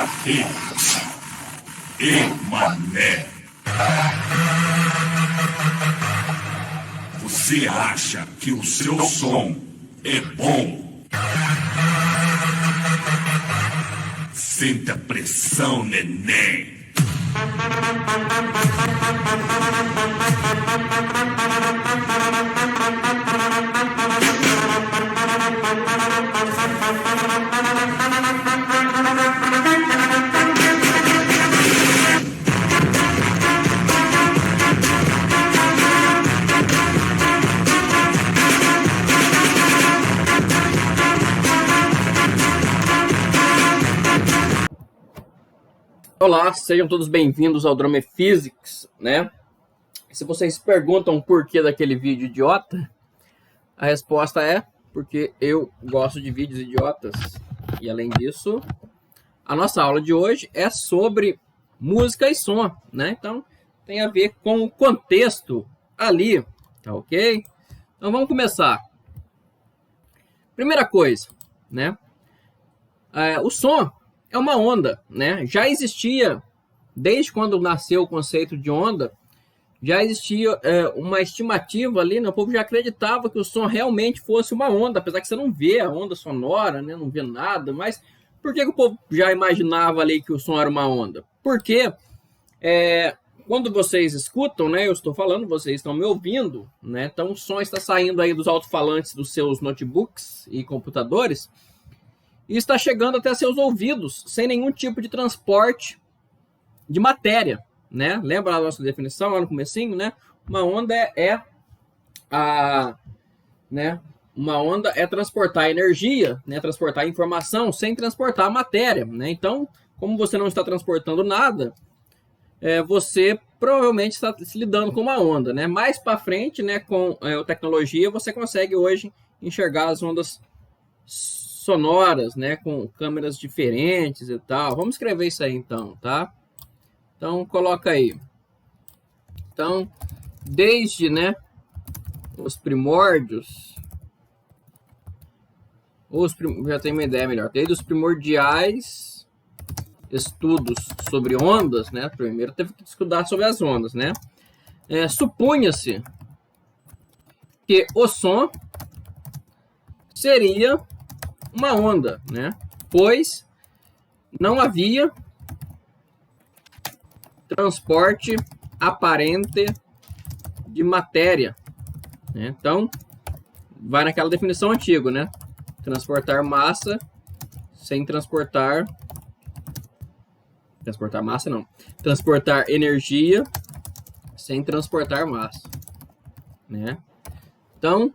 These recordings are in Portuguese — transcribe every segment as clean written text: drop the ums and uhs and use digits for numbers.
Ei, ei, mané. Você acha que o seu som é bom? Sente a pressão, neném. Olá, sejam todos bem-vindos ao Drummer Physics, né? Se vocês se perguntam o porquê daquele vídeo idiota, a resposta é porque eu gosto de vídeos idiotas. E além disso, a nossa aula de hoje é sobre música e som, né? Então, tem a ver com o contexto ali, tá ok? Então, vamos começar. Primeira coisa, né? O som é uma onda, né? Já existia, desde quando nasceu o conceito de onda, já existia uma estimativa ali, né? O povo já acreditava que o som realmente fosse uma onda, apesar que você não vê a onda sonora, né? Não vê nada, mas por que o povo já imaginava ali que o som era uma onda? Porque quando vocês escutam, né? Eu estou falando, vocês estão me ouvindo, né? Então o som está saindo aí dos alto-falantes dos seus notebooks e computadores, e está chegando até seus ouvidos sem nenhum tipo de transporte de matéria, né? Lembra a nossa definição lá no comecinho, né? Uma onda uma onda é transportar energia, né? Transportar informação sem transportar matéria, né? Então, como você não está transportando nada, você provavelmente está se lidando com uma onda, né? Mais para frente, né? Com a tecnologia, você consegue hoje enxergar as ondas sonoras, né, com câmeras diferentes e tal. Vamos escrever isso aí então, tá? Então coloca aí. Então, desde, né, os primórdios, já tenho uma ideia melhor. Desde os primordiais estudos sobre ondas, né? Primeiro teve que estudar sobre as ondas, né? Supunha-se que o som seria uma onda, né? Pois não havia transporte aparente de matéria, né? Então, vai naquela definição antiga, né? Transportar massa sem transportar massa não. Transportar energia sem transportar massa, né? Então,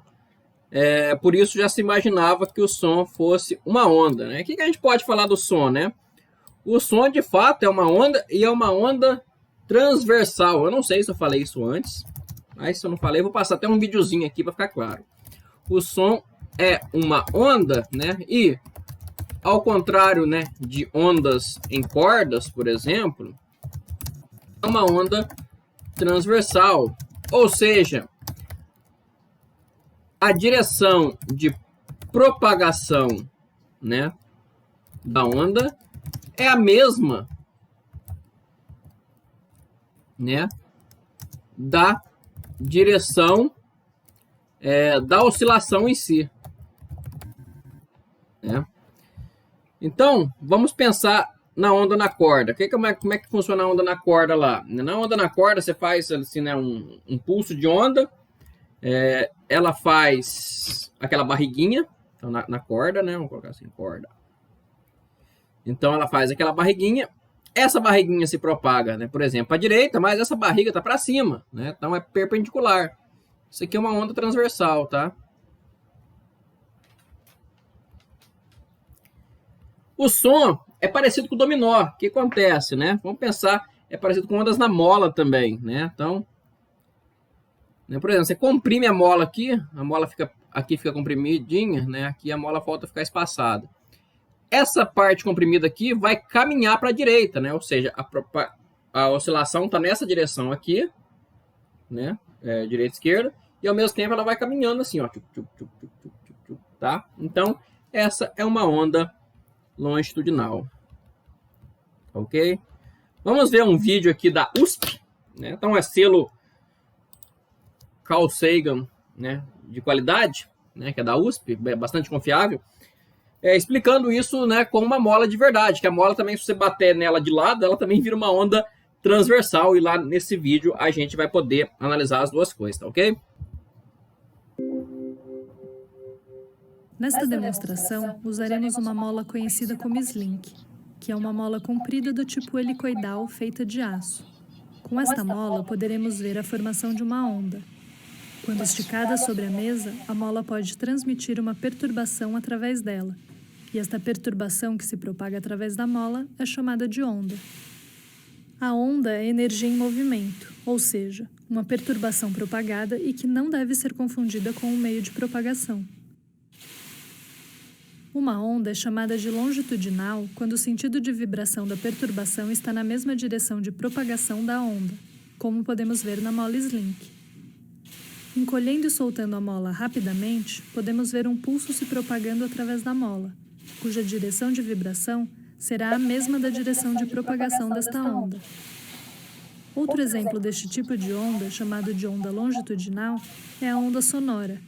por isso já se imaginava que o som fosse uma onda, né? O que a gente pode falar do som, né? O som, de fato, é uma onda e é uma onda transversal. Eu não sei se eu falei isso antes, mas se eu não falei, eu vou passar até um videozinho aqui para ficar claro. O som é uma onda, né? E, ao contrário, né, de ondas em cordas, por exemplo, é uma onda transversal. Ou seja, a direção de propagação, né, da onda é a mesma, né, da direção da oscilação em si, né? Então, vamos pensar na onda na corda. Como é que funciona a onda na corda lá? Na onda na corda, você faz assim, né, um pulso de onda. Ela faz aquela barriguinha, então, na corda, né? Vamos colocar assim, corda. Então, ela faz aquela barriguinha. Essa barriguinha se propaga, né? Por exemplo, para a direita, mas essa barriga está para cima, né? Então, é perpendicular. Isso aqui é uma onda transversal, tá? O som é parecido com o dominó. O que acontece, né? Vamos pensar, é parecido com ondas na mola também, né? Então, por exemplo, você comprime a mola aqui, a mola fica comprimidinha, né? Aqui a mola volta a ficar espaçada. Essa parte comprimida aqui vai caminhar para a direita, né? Ou seja, a oscilação está nessa direção aqui, né? Direita e esquerda, e ao mesmo tempo ela vai caminhando assim, ó, tá? Então, essa é uma onda longitudinal. ok? Vamos ver um vídeo aqui da USP, né? Então é selo Carl Sagan, né, de qualidade, né, que é da USP, é bastante confiável, explicando isso, né, com uma mola de verdade, que a mola também, se você bater nela de lado, ela também vira uma onda transversal, e lá nesse vídeo a gente vai poder analisar as duas coisas, tá ok? Nesta demonstração, usaremos uma mola conhecida como slink, que é uma mola comprida do tipo helicoidal feita de aço. Com esta mola, poderemos ver a formação de uma onda. Quando esticada sobre a mesa, a mola pode transmitir uma perturbação através dela, e esta perturbação que se propaga através da mola é chamada de onda. A onda é energia em movimento, ou seja, uma perturbação propagada e que não deve ser confundida com um meio de propagação. Uma onda é chamada de longitudinal quando o sentido de vibração da perturbação está na mesma direção de propagação da onda, como podemos ver na mola slink. Encolhendo e soltando a mola rapidamente, podemos ver um pulso se propagando através da mola, cuja direção de vibração será a mesma da direção de propagação desta onda. Outro exemplo deste tipo de onda, chamado de onda longitudinal, é a onda sonora.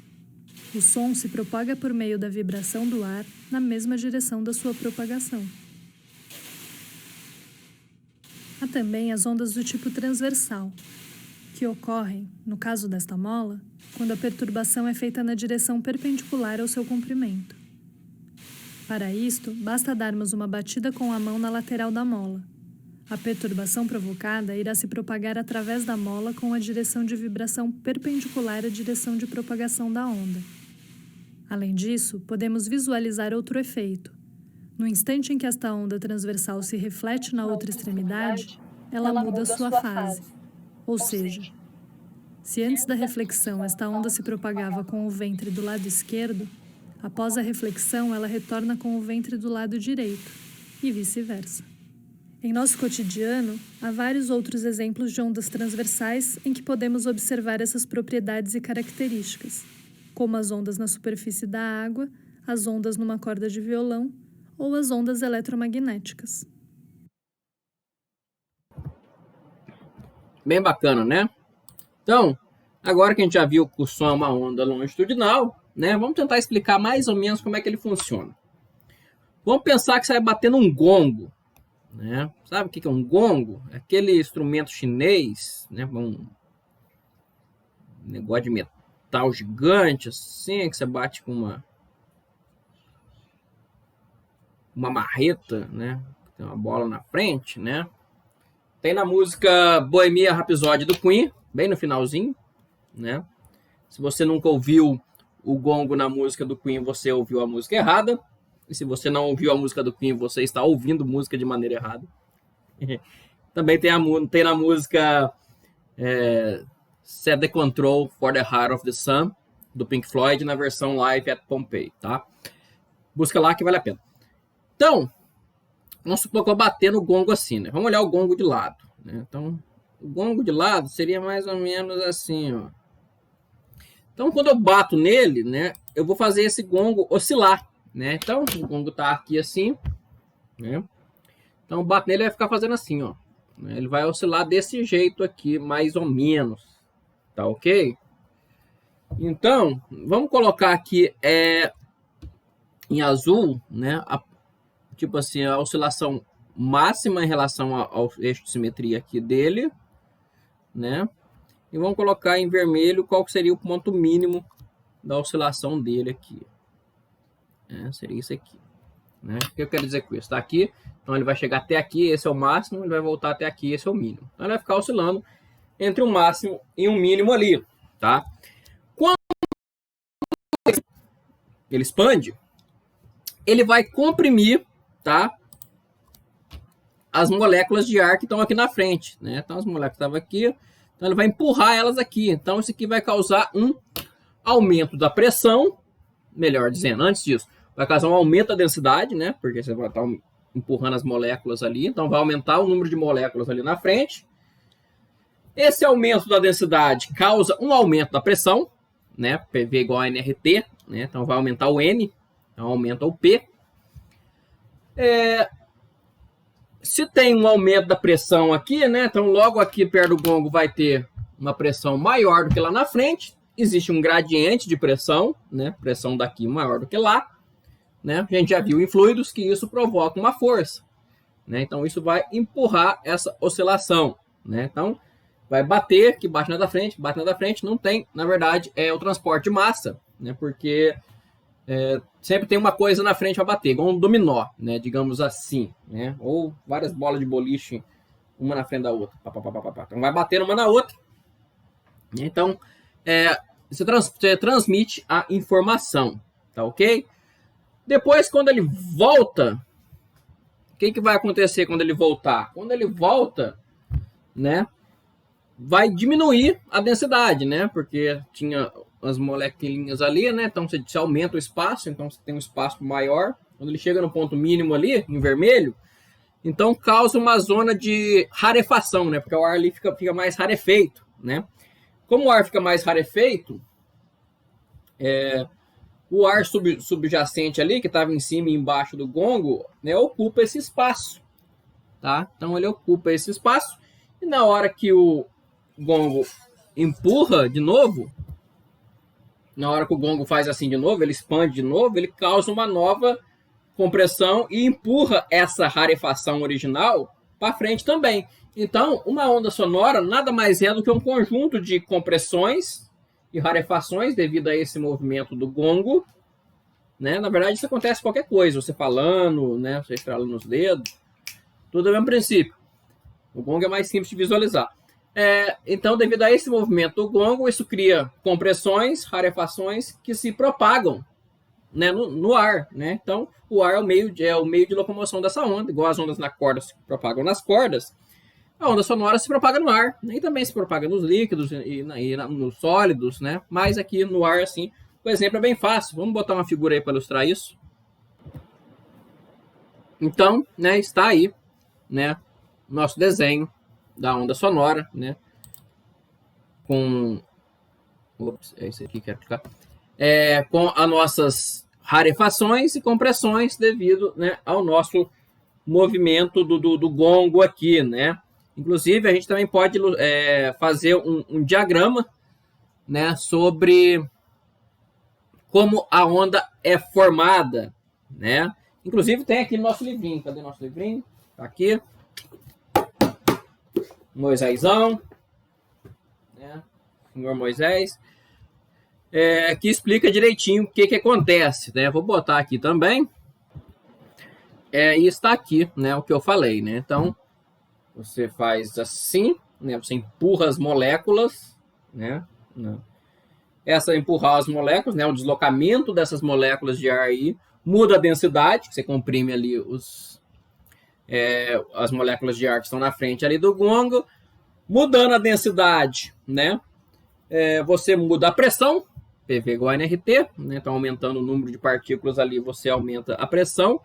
O som se propaga por meio da vibração do ar na mesma direção da sua propagação. Há também as ondas do tipo transversal, que ocorrem, no caso desta mola, quando a perturbação é feita na direção perpendicular ao seu comprimento. Para isto, basta darmos uma batida com a mão na lateral da mola. A perturbação provocada irá se propagar através da mola com a direção de vibração perpendicular à direção de propagação da onda. Além disso, podemos visualizar outro efeito. No instante em que esta onda transversal se reflete na outra extremidade, ela muda sua fase. Ou seja, se antes da reflexão esta onda se propagava com o ventre do lado esquerdo, após a reflexão ela retorna com o ventre do lado direito, e vice-versa. Em nosso cotidiano, há vários outros exemplos de ondas transversais em que podemos observar essas propriedades e características, como as ondas na superfície da água, as ondas numa corda de violão ou as ondas eletromagnéticas. Bem bacana, né? Então, agora que a gente já viu que o som é uma onda longitudinal, né, vamos tentar explicar mais ou menos como é que ele funciona. Vamos pensar que você vai bater num gongo, né? Sabe o que é um gongo? É aquele instrumento chinês, né? Um negócio de metal gigante, assim, que você bate com uma marreta, né? Tem uma bola na frente, né? Tem na música Bohemian Rhapsody do Queen, bem no finalzinho, né? Se você nunca ouviu o gongo na música do Queen, você ouviu a música errada. E se você não ouviu a música do Queen, você está ouvindo música de maneira errada. Também tem na música Set the Control for the Heart of the Sun, do Pink Floyd, na versão Live at Pompeii, tá? Busca lá que vale a pena. Então, vamos supor que eu bater no gongo assim, né? Vamos olhar o gongo de lado, né? Então, o gongo de lado seria mais ou menos assim, ó. Então, quando eu bato nele, né, eu vou fazer esse gongo oscilar, né? Então, o gongo tá aqui assim, né? Então, eu bato nele, ele vai ficar fazendo assim, ó. Ele vai oscilar desse jeito aqui, mais ou menos, tá ok? Então, vamos colocar aqui em azul, né? Tipo assim, a oscilação máxima em relação ao eixo de simetria aqui dele, né? E vamos colocar em vermelho qual que seria o ponto mínimo da oscilação dele aqui. Seria isso aqui, né? O que eu quero dizer com isso? Tá aqui, então ele vai chegar até aqui, esse é o máximo, ele vai voltar até aqui, esse é o mínimo. Então ele vai ficar oscilando entre um máximo e um mínimo ali, tá? Quando ele expande, ele vai comprimir, tá? As moléculas de ar que estão aqui na frente, né? Então as moléculas estavam aqui, então ele vai empurrar elas aqui. Então isso aqui vai causar um aumento da pressão, melhor dizendo, antes disso, vai causar um aumento da densidade, né? Porque você vai estar empurrando as moléculas ali, então vai aumentar o número de moléculas ali na frente. Esse aumento da densidade causa um aumento da pressão, né? PV igual a nRT, né? Então vai aumentar o N, então aumenta o P. se tem um aumento da pressão aqui, né? Então, logo aqui perto do gongo vai ter uma pressão maior do que lá na frente. Existe um gradiente de pressão, né? Pressão daqui maior do que lá, né? A gente já viu em fluidos que isso provoca uma força, né? Então, isso vai empurrar essa oscilação, né? Então, vai bater, que bate na da frente, não tem, na verdade, é o transporte de massa, né? Porque sempre tem uma coisa na frente para bater, igual um dominó, né? Digamos assim, né? Ou várias bolas de boliche, uma na frente da outra. Então vai bater uma na outra. Então, você transmite a informação, tá ok? Depois, quando ele volta, o que vai acontecer quando ele voltar? Quando ele volta, né? Vai diminuir a densidade, né? Porque tinha as molequinhas ali, né? Então você aumenta o espaço, então você tem um espaço maior. Quando ele chega no ponto mínimo ali, em vermelho, então causa uma zona de rarefação, né? Porque o ar ali fica mais rarefeito, né? Como o ar fica mais rarefeito, o ar subjacente ali, que estava em cima e embaixo do gongo, né, ocupa esse espaço, tá? Então ele ocupa esse espaço e na hora que o gongo empurra de novo, na hora que o gongo faz assim de novo, ele expande de novo, ele causa uma nova compressão e empurra essa rarefação original para frente também. Então, uma onda sonora nada mais é do que um conjunto de compressões e rarefações devido a esse movimento do gongo, né? Na verdade, isso acontece com qualquer coisa, você falando, né? Você estralando nos dedos, tudo é o mesmo princípio. O gongo é mais simples de visualizar. Então, devido a esse movimento do gongo, isso cria compressões, rarefações que se propagam, né, no ar, né? Então, o ar é o meio de locomoção dessa onda, igual as ondas na corda se propagam nas cordas, a onda sonora se propaga no ar, né? E também se propaga nos líquidos e nos sólidos, né? Mas aqui no ar, assim, o exemplo é bem fácil. Vamos botar uma figura aí para ilustrar isso. Então, né, está aí, né, nosso desenho da onda sonora, né? Com... Ops, é esse aqui que quero clicar. Com as nossas rarefações e compressões devido, né, ao nosso movimento do gongo aqui, né? Inclusive, a gente também pode fazer um diagrama, né, sobre como a onda é formada, né? Inclusive, tem aqui no nosso livrinho. Cadê nosso livrinho? Tá aqui. Moisésão, né? Senhor Moisés, que explica direitinho o que acontece, né? Vou botar aqui também. E está aqui, né? O que eu falei, né? Então, você faz assim, né? Você empurra as moléculas, né? Empurrar as moléculas, né? O deslocamento dessas moléculas de ar aí muda a densidade, que você comprime ali as moléculas de ar que estão na frente ali do gongo, mudando a densidade, né? Você muda a pressão, PV igual a nRT, né? Então, aumentando o número de partículas ali, você aumenta a pressão.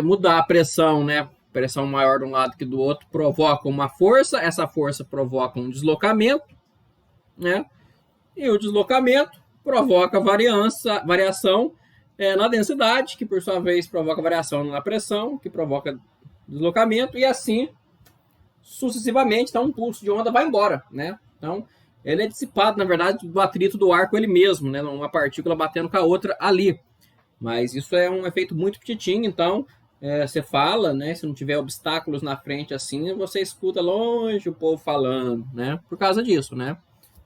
Mudar a pressão, né? Pressão maior de um lado que do outro provoca uma força, essa força provoca um deslocamento, né? E o deslocamento provoca variação na densidade, que por sua vez provoca variação na pressão, que provoca deslocamento, e assim sucessivamente. Então, um pulso de onda vai embora, né? Então, ele é dissipado, na verdade, do atrito do ar com ele mesmo, né? Uma partícula batendo com a outra ali. Mas isso é um efeito muito petitinho, então você fala, né? Se não tiver obstáculos na frente assim, você escuta longe o povo falando, né? Por causa disso, né?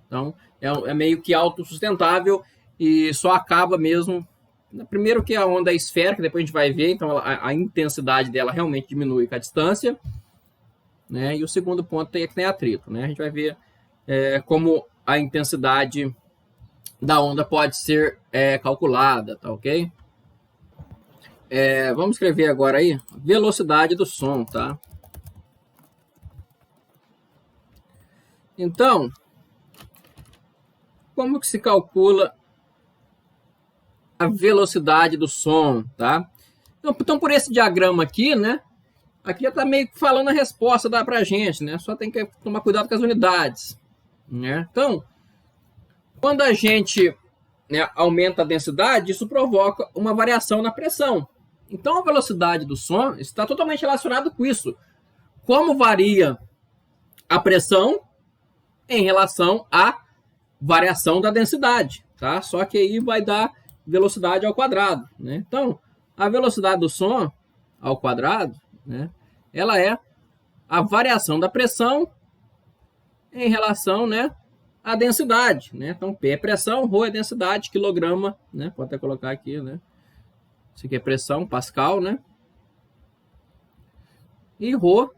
Então, é meio que autossustentável e só acaba mesmo. Primeiro que a onda é esférica, depois a gente vai ver, então a intensidade dela realmente diminui com a distância, né? E o segundo ponto é que tem atrito, né? A gente vai ver como a intensidade da onda pode ser calculada, tá ok? Vamos escrever agora aí velocidade do som, tá? Então, como que se calcula a velocidade do som, tá? Então, por esse diagrama aqui, né? Aqui já está meio que falando a resposta dá pra gente, né? Só tem que tomar cuidado com as unidades, né? Então, quando a gente, né, aumenta a densidade, isso provoca uma variação na pressão, Então, a velocidade do som está totalmente relacionada com isso. Como varia a pressão em relação à variação da densidade, tá? Só que aí vai dar velocidade ao quadrado, né? Então, a velocidade do som ao quadrado, né? Ela é a variação da pressão em relação, né, à densidade, né? Então, P é pressão, ρ é densidade, quilograma, né? Pode até colocar aqui, né? Isso aqui é pressão, Pascal, né? E ρ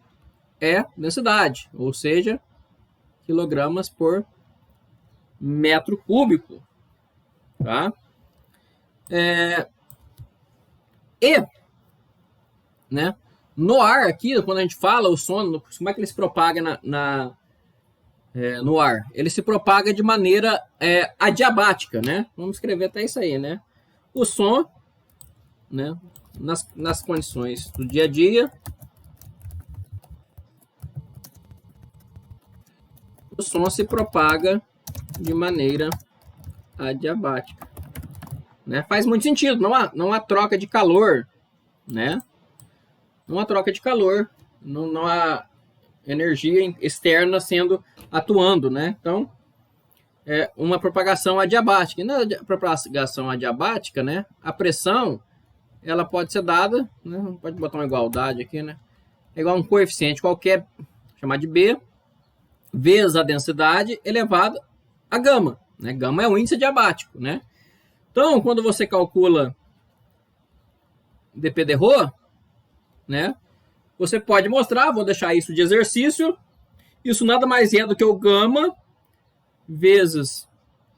é densidade, ou seja, quilogramas por metro cúbico, tá? E, né? No ar aqui, quando a gente fala o som, como é que ele se propaga no ar? Ele se propaga de maneira adiabática, né? Vamos escrever até isso aí, né? O som, né? Nas condições do dia a dia, o som se propaga de maneira adiabática, né? Faz muito sentido, não há troca de calor, né? Não há troca de calor, não há energia externa atuando, né? Então, é uma propagação adiabática. E na propagação adiabática, né, a pressão, ela pode ser dada, né, pode botar uma igualdade aqui, né? É igual a um coeficiente qualquer, chamado de B, vezes a densidade elevada a gama, né? Gama é o índice adiabático, né? Então, quando você calcula dp de ρ, né, você pode mostrar, vou deixar isso de exercício, isso nada mais é do que o gama vezes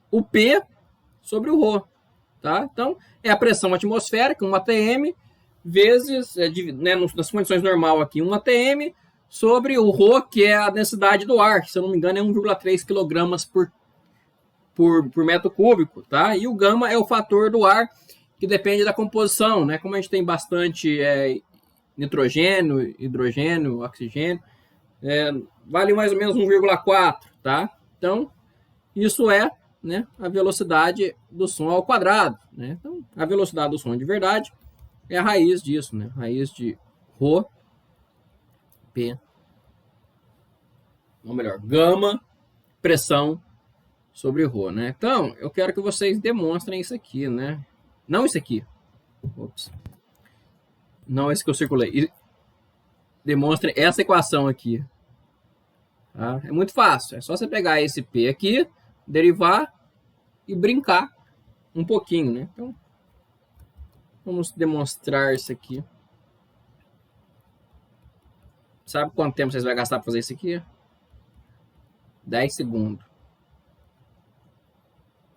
o P sobre o ρ, tá? Então, é a pressão atmosférica, 1 atm, vezes, né, nas condições normais aqui, 1 atm, sobre o ρ, que é a densidade do ar, que se eu não me engano é 1,3 kg por metro cúbico, tá? E o gama é o fator do ar que depende da composição, né? Como a gente tem bastante nitrogênio, hidrogênio, oxigênio, vale mais ou menos 1,4, tá? Então, isso é, né, a velocidade do som ao quadrado, né? Então, a velocidade do som de verdade é a raiz disso, né? Raiz de ρ, P, ou melhor, gama, pressão sobre ρ, né? Então, eu quero que vocês demonstrem isso aqui, né? Não isso aqui. Ops. Não esse que eu circulei. Demonstre essa equação aqui. Tá? É muito fácil. É só você pegar esse P aqui, derivar e brincar um pouquinho, né? Então, vamos demonstrar isso aqui. Sabe quanto tempo vocês vão gastar para fazer isso aqui? 10 segundos.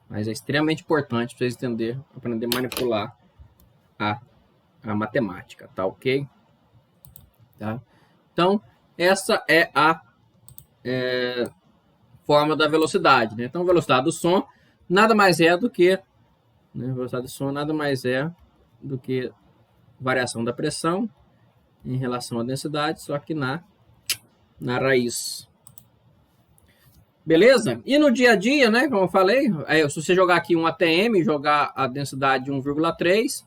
Mas é extremamente importante para vocês aprender a manipular a matemática, tá ok? Tá? Então, essa é a forma da velocidade, né? Então, a velocidade do som nada mais é do que, né, velocidade do som nada mais é do que variação da pressão em relação à densidade, só que na raiz. Beleza? E no dia a dia, né, como eu falei, se você jogar aqui um ATM, jogar a densidade de 1,3,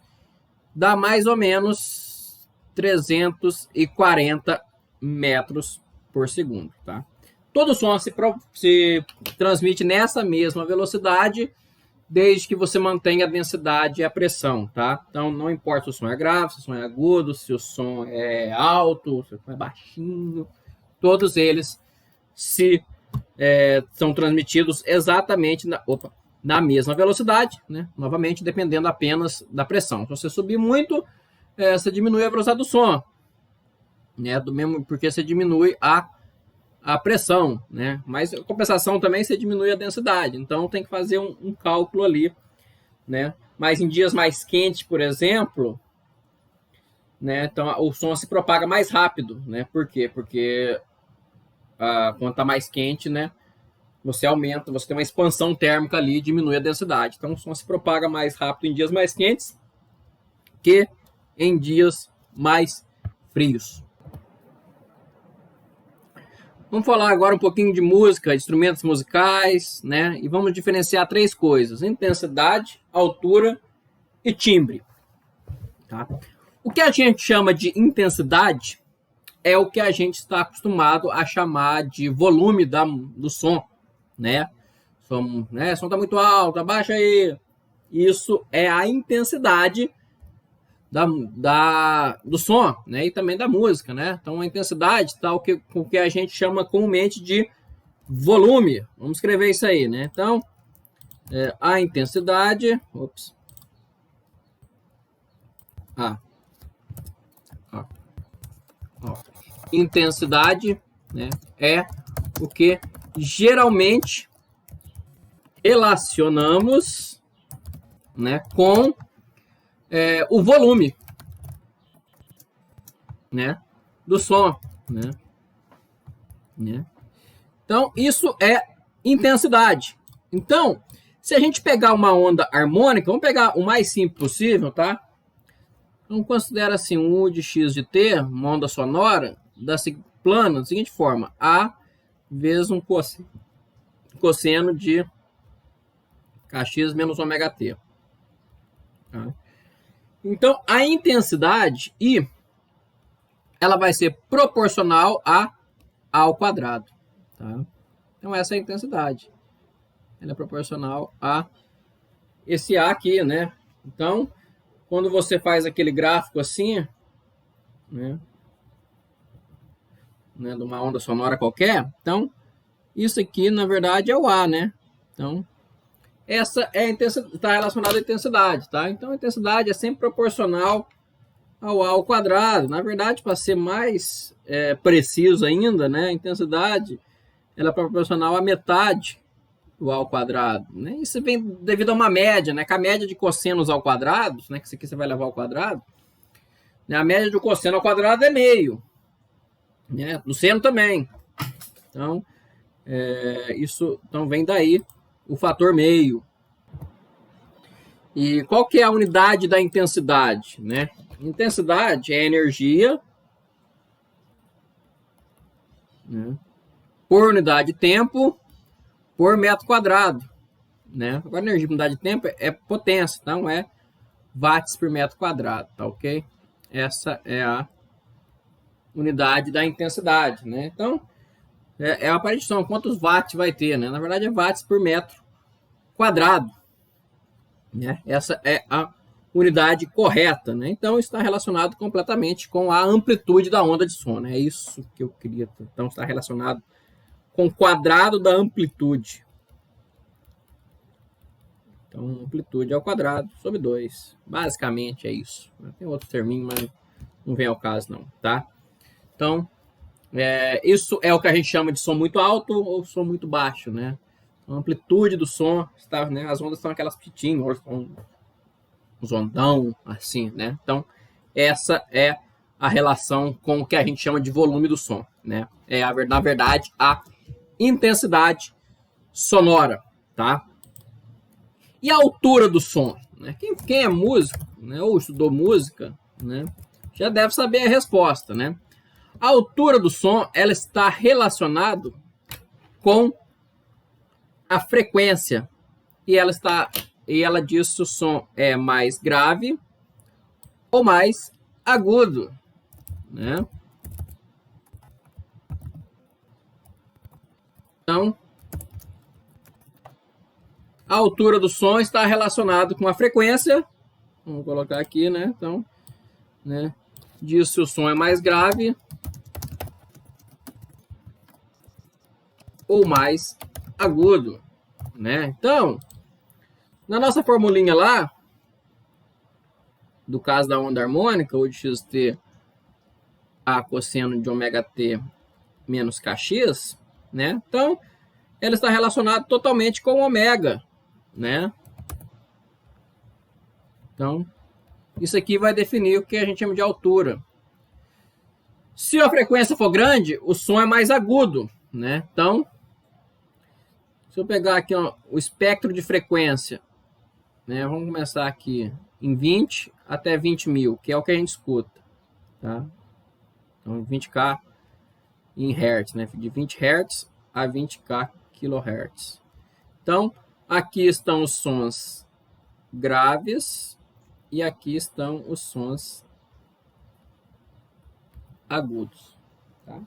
dá mais ou menos 340 metros por segundo, tá? Todo som se transmite nessa mesma velocidade, desde que você mantenha a densidade e a pressão, tá? Então, não importa se o som é grave, se o som é agudo, se o som é alto, se o som é baixinho, todos eles são transmitidos exatamente na mesma velocidade, né? Novamente, dependendo apenas da pressão. Se você subir muito, você diminui a velocidade do som, né? Porque você diminui a pressão, né? Mas a compensação também você diminui a densidade. Então, tem que fazer um cálculo ali, né? Mas em dias mais quentes, por exemplo, né? Então, o som se propaga mais rápido, né? Por quê? Porque quando está mais quente, né, você aumenta, você tem uma expansão térmica ali e diminui a densidade. Então, o som se propaga mais rápido em dias mais quentes que em dias mais frios. Vamos falar agora um pouquinho de música, instrumentos musicais, né? E vamos diferenciar 3 coisas: intensidade, altura e timbre. Tá? O que a gente chama de intensidade é o que a gente está acostumado a chamar de volume do som, né? O som está muito alto, abaixa aí. Isso é a intensidade do som, né? E também da música, né? Então a intensidade está o que a gente chama comumente de volume. Vamos escrever isso aí, né? Então, a intensidade... Ops. Intensidade, né, é o que geralmente relacionamos, né, com o volume, né, do som, né? Então, isso é intensidade. Então, se a gente pegar uma onda harmônica, vamos pegar o mais simples possível, tá? Então, considera assim um U de x de t, uma onda sonora, plana da seguinte forma: A vezes um cosseno de kx menos ômega t. Tá? Então, a intensidade I, ela vai ser proporcional a ao quadrado. Tá? Então, essa é a intensidade. Ela é proporcional a esse A aqui, né? Então, quando você faz aquele gráfico assim, né, de uma onda sonora qualquer, então, isso aqui, na verdade, é o A, né? Então, essa é a intensidade, está relacionada à intensidade, tá? Então, a intensidade é sempre proporcional ao A ao quadrado. Na verdade, para ser mais preciso ainda, né, a intensidade ela é proporcional à metade do A ao quadrado, né? Isso vem devido a uma média, né? Que a média de cossenos ao quadrado, né? Que isso aqui você vai levar ao quadrado, né? A média do cosseno ao quadrado é meio, né? Do seno também. Então, isso então vem daí o fator meio. E qual que é a unidade da intensidade, né? Intensidade é energia, né, por unidade de tempo por metro quadrado, né? Agora, energia por unidade de tempo é potência, não é watts por metro quadrado, tá ok? Essa é a unidade da intensidade, né? Então, é a aparição, quantos watts vai ter, né? Na verdade, é watts por metro quadrado, né? Essa é a unidade correta, né? Então, está relacionado completamente com a amplitude da onda de som, né? É isso que eu queria. Então, está relacionado com o quadrado da amplitude. Então, amplitude ao quadrado sobre 2. Basicamente é isso. Tem outro terminho, mas não vem ao caso não, tá? Então, isso é o que a gente chama de som muito alto ou som muito baixo, né? A amplitude do som, está, né? As ondas são aquelas pitinhas, os ondão, assim, né? Então, essa é a relação com o que a gente chama de volume do som, né? Na verdade, a intensidade sonora, tá? E a altura do som, né? Quem é músico, né, ou estudou música, né, já deve saber a resposta, né? A altura do som, ela está relacionado com a frequência e ela diz se o som é mais grave ou mais agudo, né? Então, a altura do som está relacionado com a frequência. Vamos colocar aqui, né? Então, né, diz se o som é mais grave ou mais agudo, né? Então, na nossa formulinha lá, do caso da onda harmônica, o de xt a cosseno de ômega t menos kx, né? Então, ela está relacionada totalmente com o ômega, né? Então, isso aqui vai definir o que a gente chama de altura. Se a frequência for grande, o som é mais agudo, né? Então, se eu pegar aqui ó, o espectro de frequência, né? Vamos começar aqui em 20 até 20 mil, que é o que a gente escuta, tá? Então, 20K em Hertz, né? De 20 Hz a 20K kHz. Então, aqui estão os sons graves e aqui estão os sons agudos. Tá?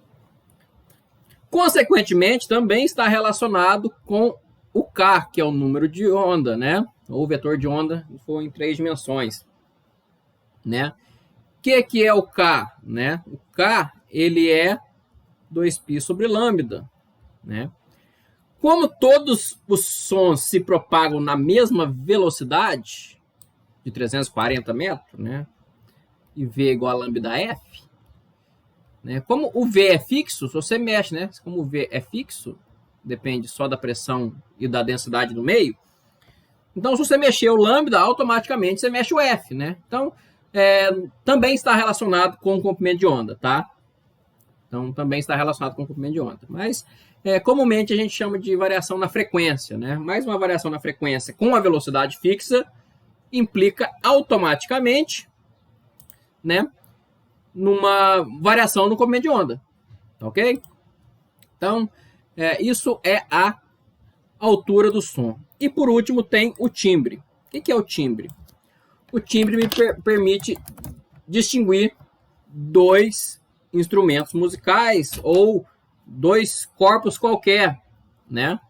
Consequentemente, também está relacionado com o K, que é o número de onda, né? Ou vetor de onda, se for em 3 dimensões, né? O que é o K, né? O K, ele é 2π sobre lambda, né? Como todos os sons se propagam na mesma velocidade, de 340 metros, né? E V igual a lambda F, né? Como o V é fixo, se você mexe, né? Como o V é fixo, depende só da pressão e da densidade no meio. Então, se você mexer o lambda, automaticamente você mexe o F, né? Então, também está relacionado com o comprimento de onda, tá? Então, também está relacionado com o comprimento de onda. Mas, comumente, a gente chama de variação na frequência, né? Mais uma variação na frequência com a velocidade fixa implica automaticamente, né, numa variação no comprimento de onda, ok? Então, isso é a altura do som. E, por último, tem o timbre. O que é o timbre? O timbre me permite distinguir 2 instrumentos musicais ou 2 corpos qualquer, né?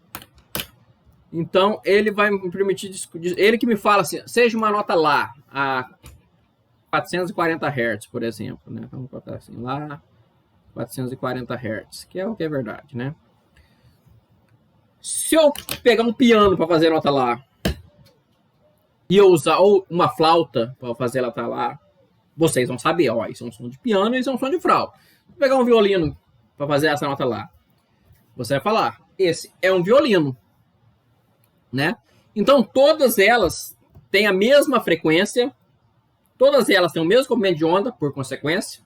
Então, ele vai me permitir... Ele que me fala assim, seja uma nota Lá, a 440 Hz, por exemplo, né? Vamos botar assim, Lá, 440 Hz, que é o que é verdade, né? Se eu pegar um piano para fazer nota Lá e eu usar ou uma flauta para fazer ela estar lá, vocês vão saber, ó, isso é um som de piano e isso é um som de flauta. Vou pegar um violino para fazer essa nota lá. Você vai falar, esse é um violino, né? Então, todas elas têm a mesma frequência, todas elas têm o mesmo comprimento de onda, por consequência,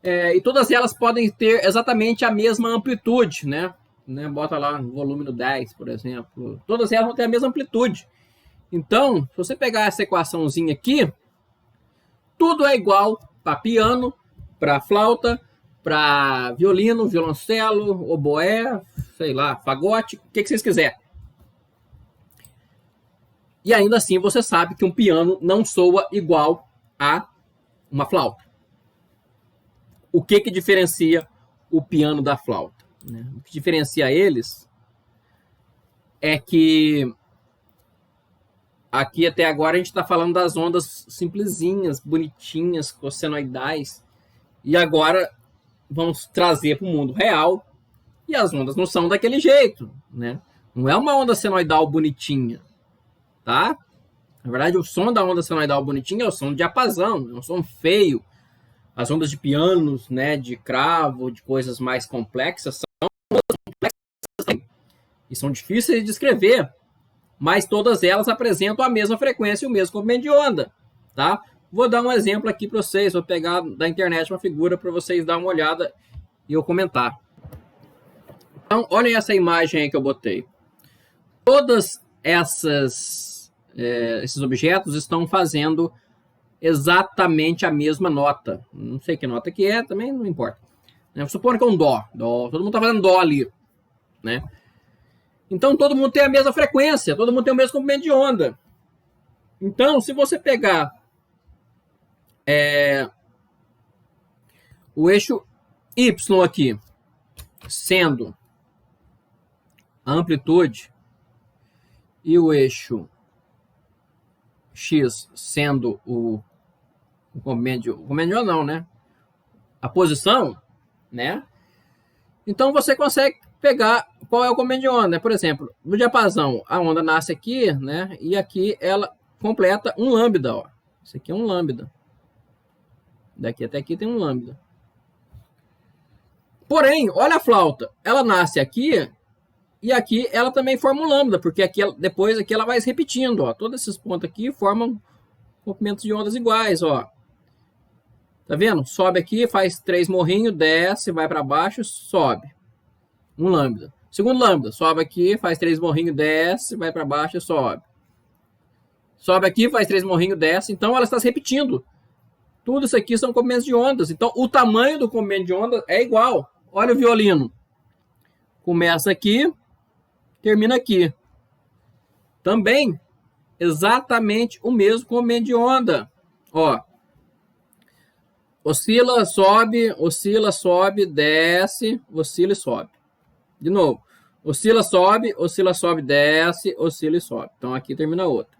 e todas elas podem ter exatamente a mesma amplitude, né? Bota lá no volume no 10, por exemplo. Todas elas vão ter a mesma amplitude. Então, se você pegar essa equaçãozinha aqui, tudo é igual para piano, para flauta, para violino, violoncelo, oboé, sei lá, fagote, o que vocês quiserem. E ainda assim você sabe que um piano não soa igual a uma flauta. O que diferencia o piano da flauta? Né? O que diferencia eles é que aqui até agora a gente está falando das ondas simplesinhas, bonitinhas, cossenoidais. E agora vamos trazer para o mundo real. E as ondas não são daquele jeito, né? Não é uma onda senoidal bonitinha, tá? Na verdade, o som da onda senoidal bonitinha é o som de diapasão, é um som feio. As ondas de pianos, né, de cravo, de coisas mais complexas, são ondas complexas e são difíceis de descrever. Mas todas elas apresentam a mesma frequência e o mesmo comprimento de onda, tá? Vou dar um exemplo aqui para vocês, vou pegar da internet uma figura para vocês darem uma olhada e eu comentar. Então, olhem essa imagem aí que eu botei. Todas esses objetos estão fazendo exatamente a mesma nota. Não sei que nota que é, também não importa. Supondo que é um dó. Todo mundo está fazendo dó ali, né? Então, todo mundo tem a mesma frequência, todo mundo tem o mesmo comprimento de onda. Então, se você pegar o eixo Y aqui, sendo a amplitude, e o eixo X sendo o comprimento de onda, não, né? A posição, né? Então, você consegue pegar qual é o comprimento de onda, né? Por exemplo, no diapasão, a onda nasce aqui, né? E aqui ela completa um lambda, ó. Isso aqui é um lambda. Daqui até aqui tem um lambda. Porém, olha a flauta. Ela nasce aqui e aqui ela também forma um lambda, porque aqui, depois aqui ela vai se repetindo, ó. Todos esses pontos aqui formam comprimentos de ondas iguais, ó. Tá vendo? Sobe aqui, faz 3 morrinhos, desce, vai para baixo, sobe. Um lambda. Segundo lambda, sobe aqui, faz 3 morrinhos, desce, vai para baixo, sobe. Sobe aqui, faz 3 morrinhos, desce. Então ela está se repetindo. Tudo isso aqui são comprimentos de ondas. Então o tamanho do comprimento de onda é igual. Olha o violino. Começa aqui, termina aqui. Também exatamente o mesmo comprimento de onda. Ó. oscila, sobe, desce, oscila e sobe. De novo. Oscila, sobe, desce, oscila e sobe. Então aqui termina outra.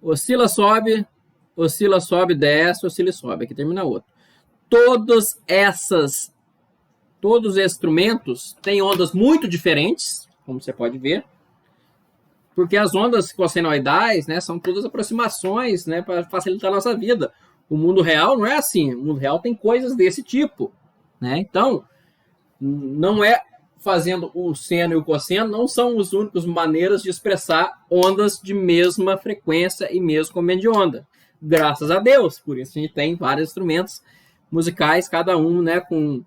Oscila, sobe, desce, oscila e sobe. Aqui termina outra. Todos esses instrumentos têm ondas muito diferentes, como você pode ver. Porque as ondas cossenoidais, né, são todas aproximações, né, para facilitar a nossa vida. O mundo real não é assim. O mundo real tem coisas desse tipo, né? Então, não é fazendo o seno e o cosseno, não são as únicas maneiras de expressar ondas de mesma frequência e mesmo comprimento de onda. Graças a Deus. Por isso a gente tem vários instrumentos musicais, cada um, né, com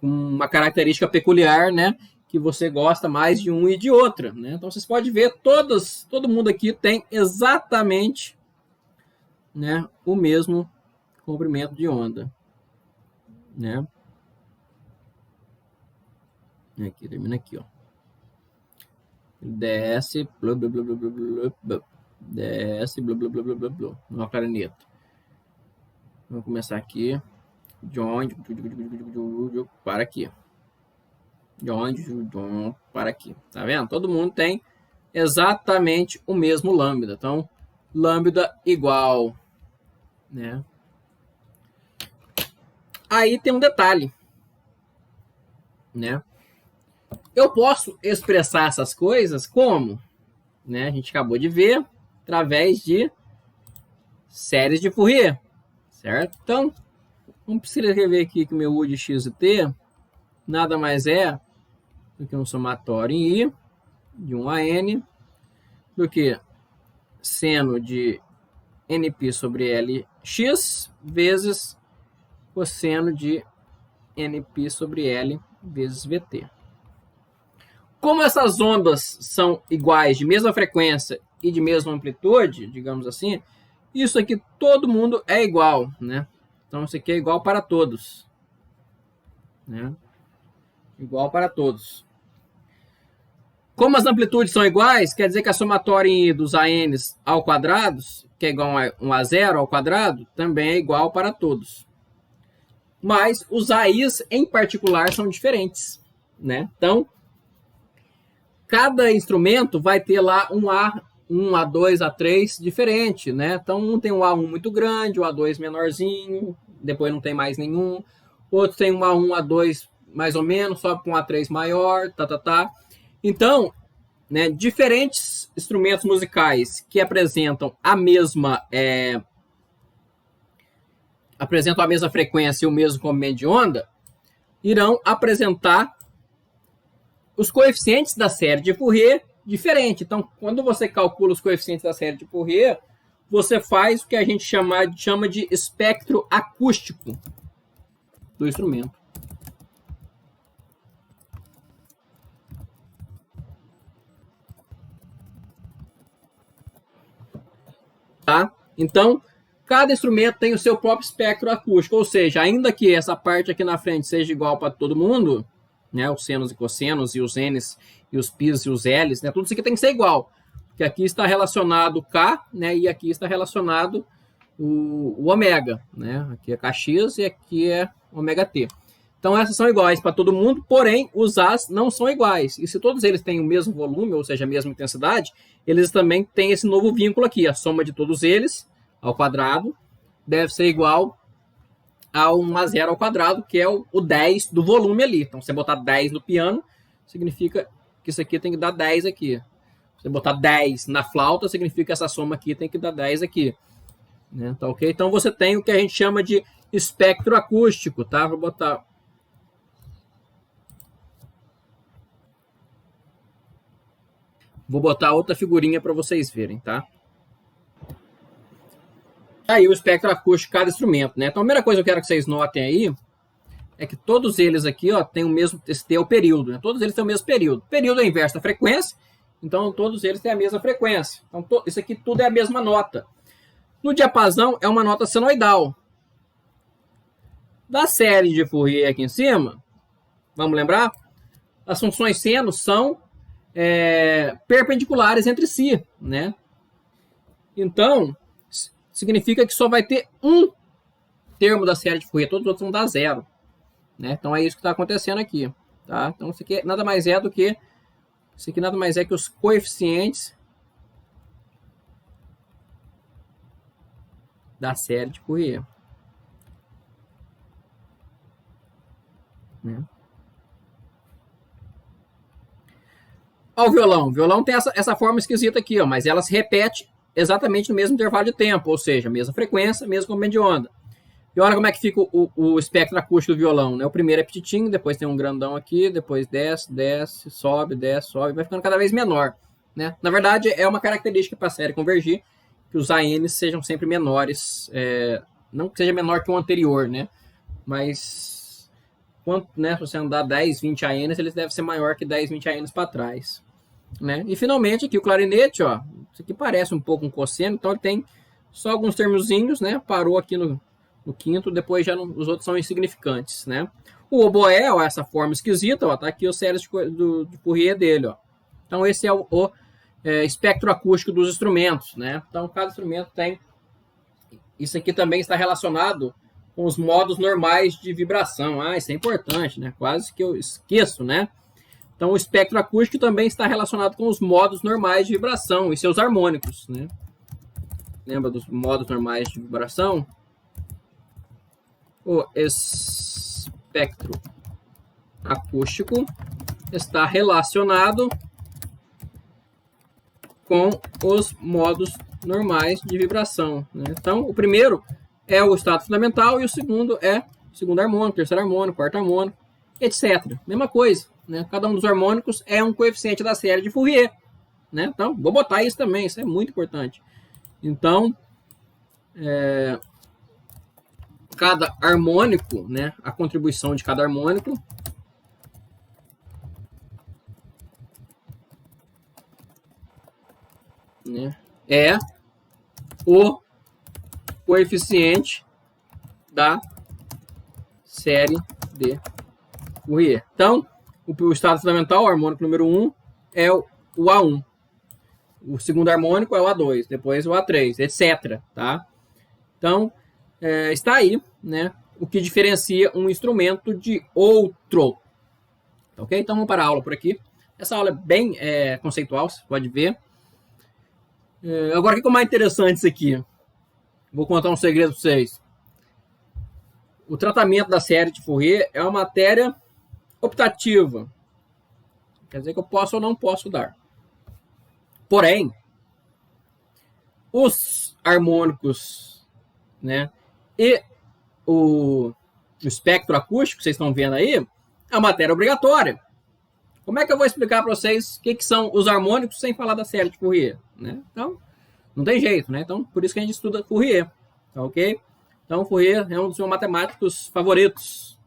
uma característica peculiar, né, que você gosta mais de um e de outra, né? Então vocês podem ver, todo mundo aqui tem exatamente, né, o mesmo comprimento de onda, né? Aqui, termina aqui, ó. Desce, blá, blá, blá, blá, blá, blá, desce, blá, blá, blá, blá, blá, blá, uma clarineta. Vamos começar aqui. Join, para aqui. Join, para aqui. Tá vendo? Todo mundo tem exatamente o mesmo lambda. Então, lambda igual, né? Aí tem um detalhe, né? Eu posso expressar essas coisas como, né? A gente acabou de ver através de séries de Fourier, certo? Então, vamos escrever aqui que o meu U de x e t nada mais é do que um somatório em I de 1 a n do que seno de nπ sobre lx vezes cosseno de nπ sobre L vezes Vt. Como essas ondas são iguais, de mesma frequência e de mesma amplitude, digamos assim, isso aqui todo mundo é igual, né? Então isso aqui é igual para todos, né? Igual para todos. Como as amplitudes são iguais, quer dizer que a somatória dos ANs ao quadrado, que é igual a 1 a 0 ao quadrado, também é igual para todos. Mas os AIs em particular são diferentes, né? Então, cada instrumento vai ter lá um A1, A2, A3 diferente, né? Então, um tem um A1 muito grande, o A2 menorzinho, depois não tem mais nenhum. Outro tem um A1, A2 mais ou menos, sobe com um A3 maior, Então, né, diferentes instrumentos musicais que apresentam a mesma frequência e o mesmo comprimento de onda irão apresentar os coeficientes da série de Fourier diferente. Então, quando você calcula os coeficientes da série de Fourier, você faz o que a gente chama de espectro acústico do instrumento. Tá? Então, cada instrumento tem o seu próprio espectro acústico, ou seja, ainda que essa parte aqui na frente seja igual para todo mundo, né, os senos e cossenos, e os n's, e os p's e os l's, né, tudo isso aqui tem que ser igual, porque aqui está relacionado K, né, e aqui está relacionado o ômega, né, aqui é Kx e aqui é ômega t. Então essas são iguais para todo mundo, porém os As não são iguais, e se todos eles têm o mesmo volume, ou seja, a mesma intensidade, eles também têm esse novo vínculo aqui, a soma de todos eles ao quadrado deve ser igual a 1 a 0 ao quadrado, que é o 10 do volume ali. Então, se você botar 10 no piano, significa que isso aqui tem que dar 10 aqui. Se você botar 10 na flauta, significa que essa soma aqui tem que dar 10 aqui. Né? Tá ok? Então, você tem o que a gente chama de espectro acústico, tá? Vou botar outra figurinha para vocês verem, tá? Aí o espectro acústico de cada instrumento, né? Então a primeira coisa que eu quero que vocês notem aí é que todos eles aqui, ó, tem o mesmo, esse T é o período, né? Todos eles têm o mesmo período. Período é o inverso da frequência, então todos eles têm a mesma frequência. Então isso aqui tudo é a mesma nota. No diapasão é uma nota senoidal. Da série de Fourier aqui em cima, vamos lembrar? As funções seno são perpendiculares entre si, né? Então significa que só vai ter um termo da série de Fourier, todos os outros vão dar zero. Né? Então é isso que está acontecendo aqui. Tá? Então isso aqui nada mais é do que os coeficientes da série de Fourier. Né? Olha o violão. O violão tem essa forma esquisita aqui, ó, mas ela se repete exatamente no mesmo intervalo de tempo, ou seja, mesma frequência, mesmo comprimento de onda. E olha como é que fica o espectro acústico do violão. Né? O primeiro é petitinho, depois tem um grandão aqui, depois desce, sobe, vai ficando cada vez menor. Né? Na verdade, é uma característica para a série convergir, que os ANs sejam sempre menores, não que seja menor que o anterior, né? Mas né, se você andar 10, 20 ANs, eles devem ser maior que 10, 20 ANs para trás. Né? E finalmente aqui o clarinete, ó, isso aqui parece um pouco um cosseno, então ele tem só alguns termozinhos, né? Parou aqui no quinto, depois já os outros são insignificantes, né? O oboé, ó, essa forma esquisita, ó, tá aqui os séries de Fourier dele, ó. Então esse é o espectro acústico dos instrumentos, né? Então cada instrumento tem. Isso aqui também está relacionado com os modos normais de vibração. Ah, isso é importante, né? Quase que eu esqueço, né? Então o espectro acústico também está relacionado com os modos normais de vibração e seus harmônicos, né? Lembra dos modos normais de vibração? O espectro acústico está relacionado com os modos normais de vibração. Né? Então, o primeiro é o estado fundamental e o segundo é o segundo harmônico, terceiro harmônico, quarto harmônico, etc. Mesma coisa. Né? Cada um dos harmônicos é um coeficiente da série de Fourier. Né? Então, vou botar isso também, isso é muito importante. Então, cada harmônico, né, a contribuição de cada harmônico né, é o coeficiente da série de Fourier. Então, o estado fundamental, o harmônico número 1, é o A1. O segundo harmônico é o A2, depois o A3, etc. Tá? Então, está aí, né, o que diferencia um instrumento de outro. Ok? Então, vamos parar a aula por aqui. Essa aula é bem conceitual, você pode ver. Agora, o que é mais interessante isso aqui? Vou contar um segredo para vocês. O tratamento da série de Fourier é uma matéria optativa. Quer dizer que eu posso ou não posso dar. Porém, os harmônicos, né, e o espectro acústico que vocês estão vendo aí é uma matéria obrigatória. Como é que eu vou explicar para vocês o que são os harmônicos sem falar da série de Fourier? Né? Então, não tem jeito, né? Então, por isso que a gente estuda Fourier, tá ok? Então, Fourier é um dos meus matemáticos favoritos.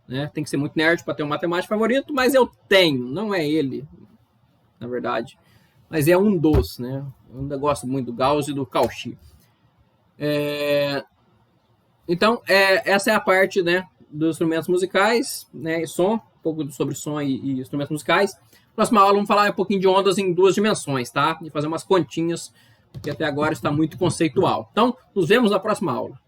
Né? Tem que ser muito nerd para ter um matemático favorito, mas eu tenho, não é ele, na verdade. Mas é um dos, né? Eu ainda gosto muito do Gauss e do Cauchy. Então, essa é a parte, né, dos instrumentos musicais, né, e som, um pouco sobre som e instrumentos musicais. Próxima aula vamos falar um pouquinho de ondas em 2 dimensões, tá? E fazer umas continhas, porque até agora está muito conceitual. Então, nos vemos na próxima aula.